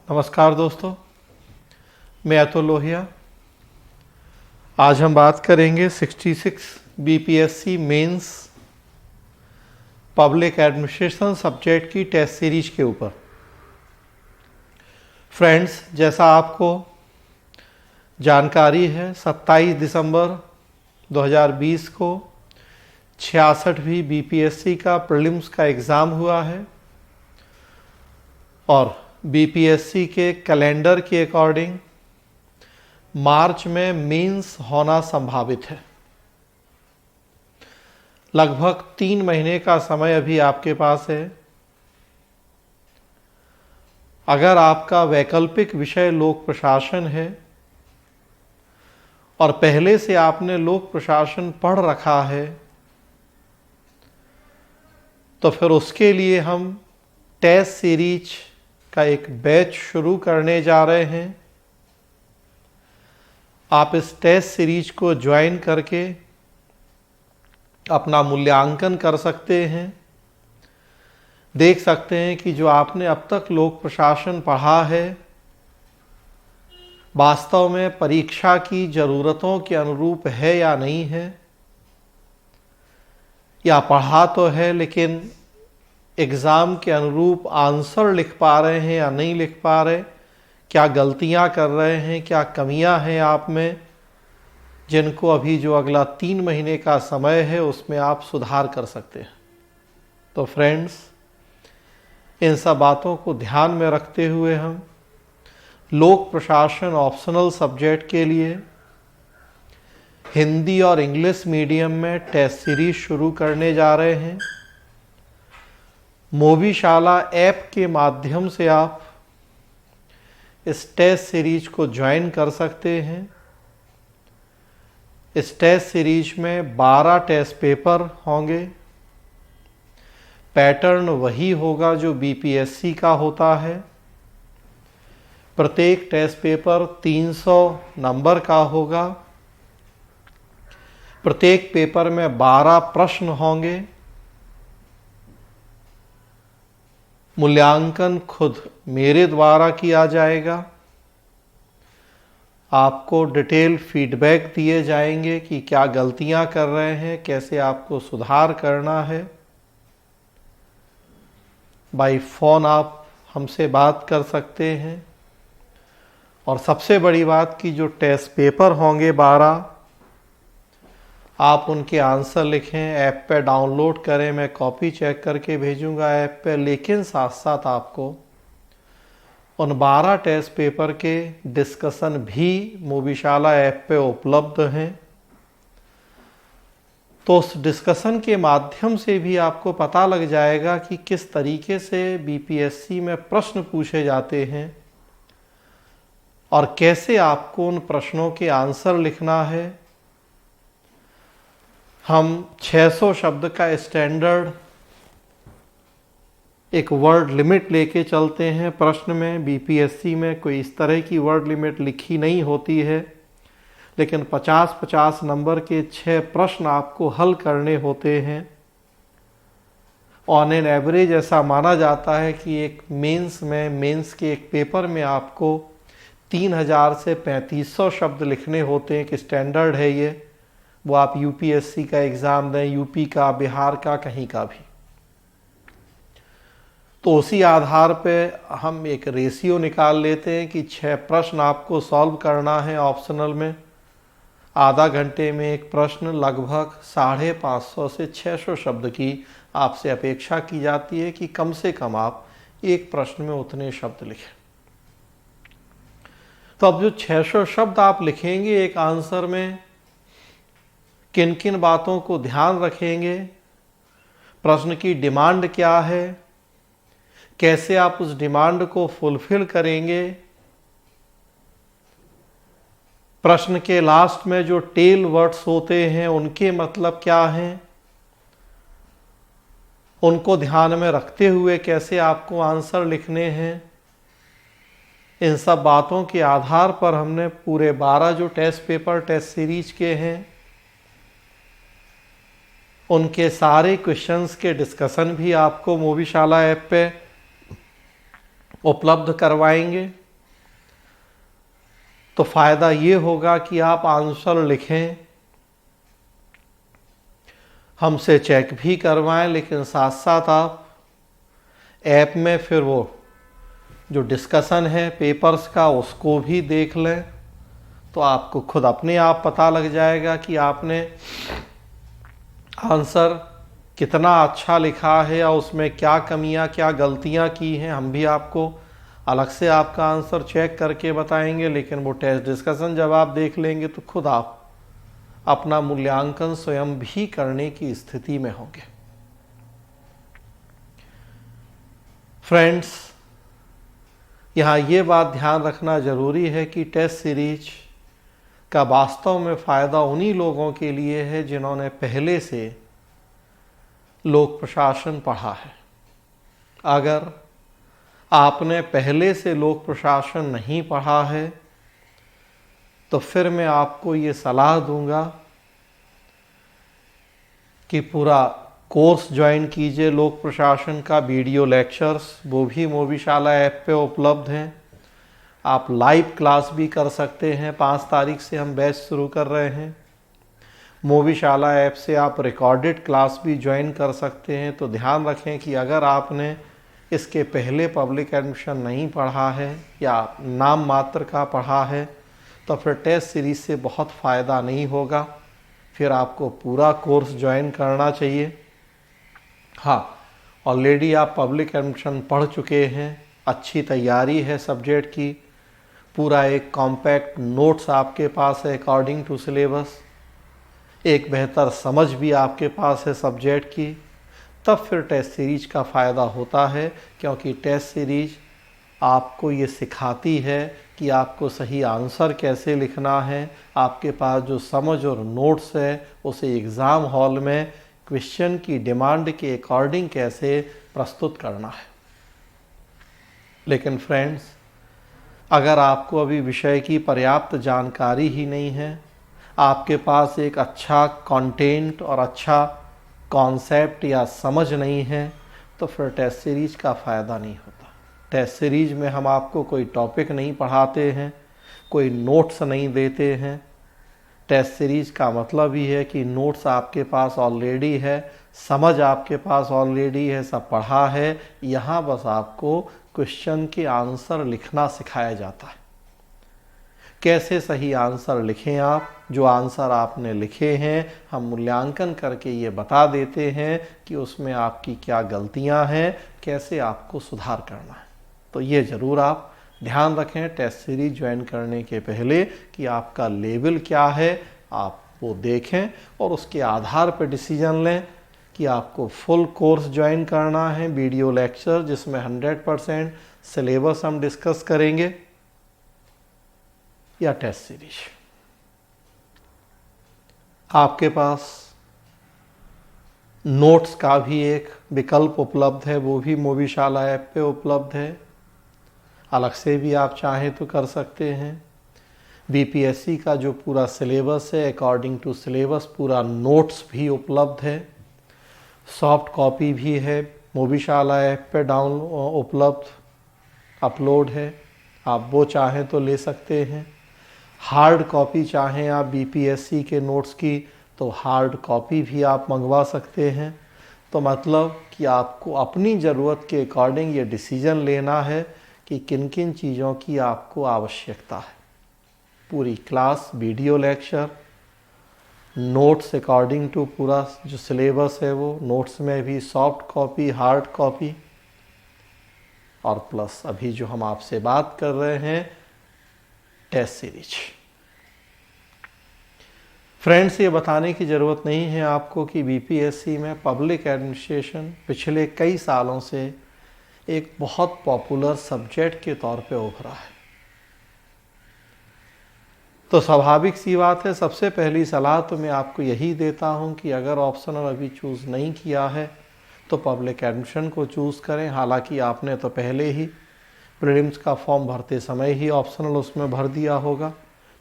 नमस्कार दोस्तों, मैं अतुल लोहिया। आज हम बात करेंगे 66 BPSC mains public administration subject की टेस्ट सीरीज के ऊपर। फ्रेंड्स, जैसा आपको जानकारी है, 27 दिसंबर 2020 को 66वीं बीपीएससी का प्रीलिम्स का एग्ज़ाम हुआ है और बीपीएससी के कैलेंडर के अकॉर्डिंग मार्च में मेंस होना संभावित है। लगभग 3 महीने का समय अभी आपके पास है। अगर आपका वैकल्पिक विषय लोक प्रशासन है और पहले से आपने लोक प्रशासन पढ़ रखा है, तो फिर उसके लिए हम टेस्ट सीरीज का एक बैच शुरू करने जा रहे हैं। आप इस टेस्ट सीरीज को ज्वाइन करके अपना मूल्यांकन कर सकते हैं। देख सकते हैं कि जो आपने अब तक लोक प्रशासन पढ़ा है वास्तव में परीक्षा की ज़रूरतों के अनुरूप है या नहीं है, या पढ़ा तो है लेकिन एग्ज़ाम के अनुरूप आंसर लिख पा रहे हैं या नहीं लिख पा रहे, क्या गलतियां कर रहे हैं, क्या कमियां हैं आप में, जिनको अभी जो अगला 3 महीने का समय है उसमें आप सुधार कर सकते हैं। तो फ्रेंड्स, इन सब बातों को ध्यान में रखते हुए हम लोक प्रशासन ऑप्शनल सब्जेक्ट के लिए हिंदी और इंग्लिश मीडियम में टेस्ट सीरीज शुरू करने जा रहे हैं। मोबीशाला ऐप के माध्यम से आप इस टेस्ट सीरीज को ज्वाइन कर सकते हैं। इस टेस्ट सीरीज में 12 टेस्ट पेपर होंगे। पैटर्न वही होगा जो बीपीएससी का होता है। प्रत्येक टेस्ट पेपर 300 नंबर का होगा। प्रत्येक पेपर में 12 प्रश्न होंगे। मूल्यांकन खुद मेरे द्वारा किया जाएगा। आपको डिटेल फीडबैक दिए जाएंगे कि क्या गलतियां कर रहे हैं, कैसे आपको सुधार करना है। बाय फ़ोन आप हमसे बात कर सकते हैं। और सबसे बड़ी बात कि जो टेस्ट पेपर होंगे 12, आप उनके आंसर लिखें, ऐप पे डाउनलोड करें। मैं कॉपी चेक करके भेजूंगा ऐप पे, लेकिन साथ साथ आपको उन 12 टेस्ट पेपर के डिस्कशन भी मोबीशाला ऐप पे उपलब्ध हैं। तो उस डिस्कशन के माध्यम से भी आपको पता लग जाएगा कि किस तरीके से बीपीएससी में प्रश्न पूछे जाते हैं और कैसे आपको उन प्रश्नों के आंसर लिखना है। हम 600 शब्द का स्टैंडर्ड एक वर्ड लिमिट लेके चलते हैं प्रश्न में। बीपीएससी में कोई इस तरह की वर्ड लिमिट लिखी नहीं होती है, लेकिन 50-50 नंबर के 6 प्रश्न आपको हल करने होते हैं। ऑन एन एवरेज ऐसा माना जाता है कि एक मेंस के एक पेपर में आपको 3000 से 3500 शब्द लिखने होते हैं। कि स्टैंडर्ड है ये, वो आप यूपीएससी का एग्ज़ाम दें, यूपी का, बिहार का, कहीं का भी। तो उसी आधार पे हम एक रेशियो निकाल लेते हैं कि 6 प्रश्न आपको सॉल्व करना है ऑप्शनल में। आधा घंटे में एक प्रश्न, लगभग 550 से 600 शब्द की आपसे अपेक्षा की जाती है कि कम से कम आप एक प्रश्न में उतने शब्द लिखें। तो अब जो 600 शब्द आप लिखेंगे एक आंसर में, किन किन बातों को ध्यान रखेंगे, प्रश्न की डिमांड क्या है, कैसे आप उस डिमांड को फुलफिल करेंगे, प्रश्न के लास्ट में जो टेल वर्ड्स होते हैं उनके मतलब क्या हैं, उनको ध्यान में रखते हुए कैसे आपको आंसर लिखने हैं। इन सब बातों के आधार पर हमने पूरे 12 जो टेस्ट पेपर टेस्ट सीरीज के हैं उनके सारे क्वेश्चंस के डिस्कशन भी आपको मोबीशाला ऐप पे उपलब्ध करवाएंगे तो फ़ायदा ये होगा कि आप आंसर लिखें, हमसे चेक भी करवाएं, लेकिन साथ साथ आप ऐप में फिर वो जो डिस्कशन है पेपर्स का उसको भी देख लें। तो आपको खुद अपने आप पता लग जाएगा कि आपने आंसर कितना अच्छा लिखा है या उसमें क्या कमियां क्या गलतियां की हैं। हम भी आपको अलग से आपका आंसर चेक करके बताएंगे, लेकिन वो टेस्ट डिस्कशन जब आप देख लेंगे तो खुद आप अपना मूल्यांकन स्वयं भी करने की स्थिति में होंगे। फ्रेंड्स, यहाँ ये बात ध्यान रखना ज़रूरी है कि टेस्ट सीरीज का वास्तव में फ़ायदा उन्हीं लोगों के लिए है जिन्होंने पहले से लोक प्रशासन पढ़ा है। अगर आपने पहले से लोक प्रशासन नहीं पढ़ा है तो फिर मैं आपको ये सलाह दूंगा कि पूरा कोर्स ज्वाइन कीजिए लोक प्रशासन का। वीडियो लेक्चर्स वो भी मोबीशाला ऐप पे उपलब्ध हैं। आप लाइव क्लास भी कर सकते हैं। 5 तारीख से हम बैच शुरू कर रहे हैं। मोबीशाला ऐप से आप रिकॉर्डेड क्लास भी ज्वाइन कर सकते हैं। तो ध्यान रखें कि अगर आपने इसके पहले पब्लिक एडमिशन नहीं पढ़ा है या नाम मात्र का पढ़ा है तो फिर टेस्ट सीरीज से बहुत फ़ायदा नहीं होगा। फिर आपको पूरा कोर्स ज्वाइन करना चाहिए। हाँ, ऑलरेडी आप पब्लिक एडमिशन पढ़ चुके हैं, अच्छी तैयारी है सब्जेक्ट की, पूरा एक कॉम्पैक्ट नोट्स आपके पास है अकॉर्डिंग टू सिलेबस, एक बेहतर समझ भी आपके पास है सब्जेक्ट की, तब फिर टेस्ट सीरीज का फ़ायदा होता है। क्योंकि टेस्ट सीरीज आपको ये सिखाती है कि आपको सही आंसर कैसे लिखना है। आपके पास जो समझ और नोट्स है उसे एग्ज़ाम हॉल में क्वेश्चन की डिमांड के अकॉर्डिंग कैसे प्रस्तुत करना है। लेकिन फ्रेंड्स, अगर आपको अभी विषय की पर्याप्त जानकारी ही नहीं है, आपके पास एक अच्छा कंटेंट और अच्छा कॉन्सेप्ट या समझ नहीं है, तो फिर टेस्ट सीरीज का फ़ायदा नहीं होता। टेस्ट सीरीज में हम आपको कोई टॉपिक नहीं पढ़ाते हैं, कोई नोट्स नहीं देते हैं। टेस्ट सीरीज का मतलब ही है कि नोट्स आपके पास ऑलरेडी है, समझ आपके पास ऑलरेडी है, सब पढ़ा है। यहाँ बस आपको क्वेश्चन के आंसर लिखना सिखाया जाता है। कैसे सही आंसर लिखें आप, जो आंसर आपने लिखे हैं हम मूल्यांकन करके ये बता देते हैं कि उसमें आपकी क्या गलतियां हैं, कैसे आपको सुधार करना है। तो ये ज़रूर आप ध्यान रखें टेस्ट सीरीज ज्वाइन करने के पहले कि आपका लेवल क्या है, आप वो देखें और उसके आधार पर डिसीजन लें कि आपको फुल कोर्स ज्वाइन करना है, वीडियो लेक्चर जिसमें 100% सिलेबस हम डिस्कस करेंगे, या टेस्ट सीरीज। आपके पास नोट्स का भी एक विकल्प उपलब्ध है, वो भी मोबीशाला ऐप पे उपलब्ध है। अलग से भी आप चाहें तो कर सकते हैं। बीपीएससी का जो पूरा सिलेबस है अकॉर्डिंग टू सिलेबस पूरा नोट्स भी उपलब्ध है। सॉफ्ट कॉपी भी है, मोबीशाला ऐप पे उपलब्ध अपलोड है, आप वो चाहें तो ले सकते हैं। हार्ड कॉपी चाहें आप बीपीएससी के नोट्स की तो हार्ड कॉपी भी आप मंगवा सकते हैं। तो मतलब कि आपको अपनी ज़रूरत के अकॉर्डिंग ये डिसीजन लेना है कि किन किन चीज़ों की आपको आवश्यकता है। पूरी class, video lecture, notes according to पूरा जो सिलेबस है वो, नोट्स में भी सॉफ्ट कॉपी, हार्ड कॉपी, और प्लस अभी जो हम आपसे बात कर रहे हैं टेस्ट सीरीज। फ्रेंड्स, ये बताने की ज़रूरत नहीं है आपको कि बीपीएससी में पब्लिक एडमिनिस्ट्रेशन पिछले कई सालों से एक बहुत पॉपुलर सब्जेक्ट के तौर पे उभरा है। तो स्वाभाविक सी बात है, सबसे पहली सलाह तो मैं आपको यही देता हूं कि अगर ऑप्शनल अभी चूज़ नहीं किया है तो पब्लिक एडमिशन को चूज़ करें। हालांकि आपने तो पहले ही प्रीलिम्स का फॉर्म भरते समय ही ऑप्शनल उसमें भर दिया होगा,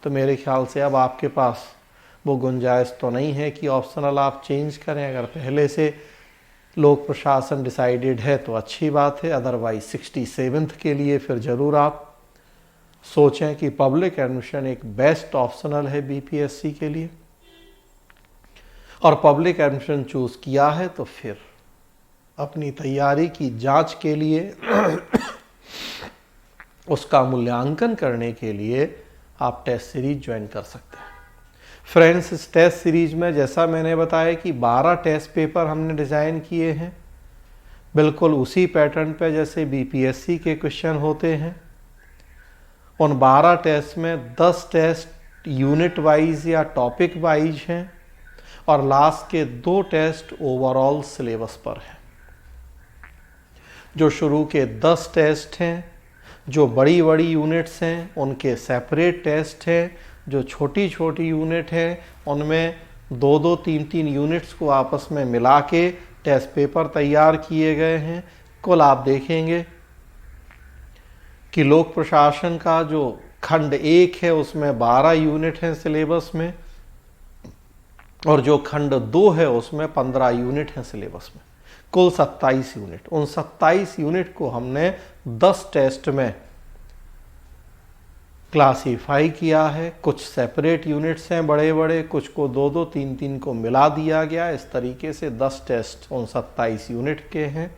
तो मेरे ख्याल से अब आपके पास वो गुंजाइश तो नहीं है कि ऑप्शनल आप चेंज करें। अगर पहले से लोक प्रशासन डिसाइडेड है तो अच्छी बात है, अदरवाइज 67th के लिए फिर ज़रूर आप सोचें कि पब्लिक एडमिशन एक बेस्ट ऑप्शनल है बीपीएससी के लिए। और पब्लिक एडमिशन चूज़ किया है तो फिर अपनी तैयारी की जांच के लिए उसका मूल्यांकन करने के लिए आप टेस्ट सीरीज ज्वाइन कर सकते हैं। फ्रेंड्स, इस टेस्ट सीरीज में जैसा मैंने बताया कि 12 टेस्ट पेपर हमने डिज़ाइन किए हैं, बिल्कुल उसी पैटर्न पे जैसे बीपीएससी के क्वेश्चन होते हैं। उन 12 टेस्ट में 10 टेस्ट यूनिट वाइज या टॉपिक वाइज हैं और लास्ट के 2 टेस्ट ओवरऑल सिलेबस पर हैं। जो शुरू के 10 टेस्ट हैं, जो बड़ी बड़ी यूनिट्स हैं, उनके सेपरेट टेस्ट हैं। जो छोटी छोटी यूनिट हैं उनमें 2-2, 3-3 यूनिट्स को आपस में मिला के टेस्ट पेपर तैयार किए गए हैं। कुल आप देखेंगे कि लोक प्रशासन का जो खंड 1 है उसमें 12 यूनिट हैं सिलेबस में, और जो खंड 2 है उसमें 15 यूनिट हैं सिलेबस में, कुल 27 यूनिट। उन 27 यूनिट को हमने 10 टेस्ट में क्लासीफाई किया है। कुछ सेपरेट यूनिट्स हैं बड़े बड़े, कुछ को 2-2, 3-3 को मिला दिया गया। इस तरीके से 10 टेस्ट उन 27 यूनिट के हैं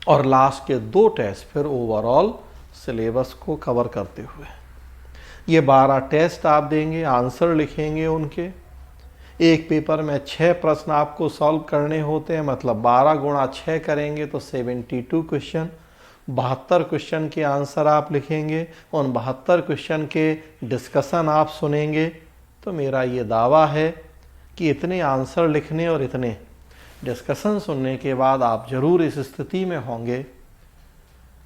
और लास्ट के 2 टेस्ट फिर ओवरऑल सिलेबस को कवर करते हुए। ये 12 टेस्ट आप देंगे, आंसर लिखेंगे उनके। एक पेपर में 6 प्रश्न आपको सॉल्व करने होते हैं, मतलब 12 गुणा 6 करेंगे तो 72 क्वेश्चन। 72 क्वेश्चन के आंसर आप लिखेंगे, उन 72 क्वेश्चन के डिस्कशन आप सुनेंगे। तो मेरा ये दावा है कि इतने आंसर लिखने और इतने डिस्कशन सुनने के बाद आप ज़रूर इस स्थिति में होंगे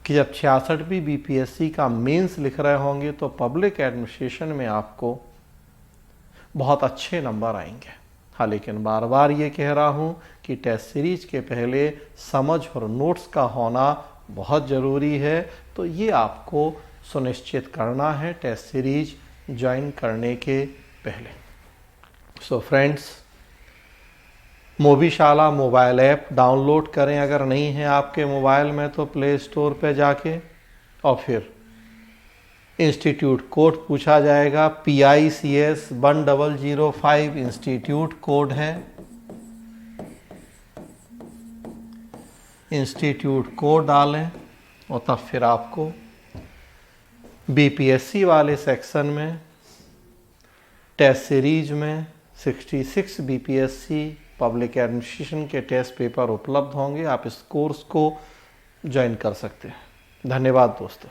कि जब 66वीं बीपीएससी का मेंस लिख रहे होंगे तो पब्लिक एडमिनिस्ट्रेशन में आपको बहुत अच्छे नंबर आएंगे। हाँ, लेकिन बार बार ये कह रहा हूँ कि टेस्ट सीरीज के पहले समझ और नोट्स का होना बहुत ज़रूरी है। तो ये आपको सुनिश्चित करना है टेस्ट सीरीज ज्वाइन करने के पहले। So friends, Mobishala mobile app download करें, अगर नहीं है आपके मोबाइल में तो प्ले स्टोर पे जाके, और फिर इंस्टीट्यूट कोड पूछा जाएगा, PICS 1005 इंस्टीट्यूट कोड है। इंस्टीट्यूट कोड डालें और तब फिर आपको बीपीएससी वाले सेक्शन में टेस्ट सीरीज में 66 बीपीएससी पब्लिक एडमिनिस्ट्रेशन के टेस्ट पेपर उपलब्ध होंगे। आप इस कोर्स को ज्वाइन कर सकते हैं। धन्यवाद दोस्तों।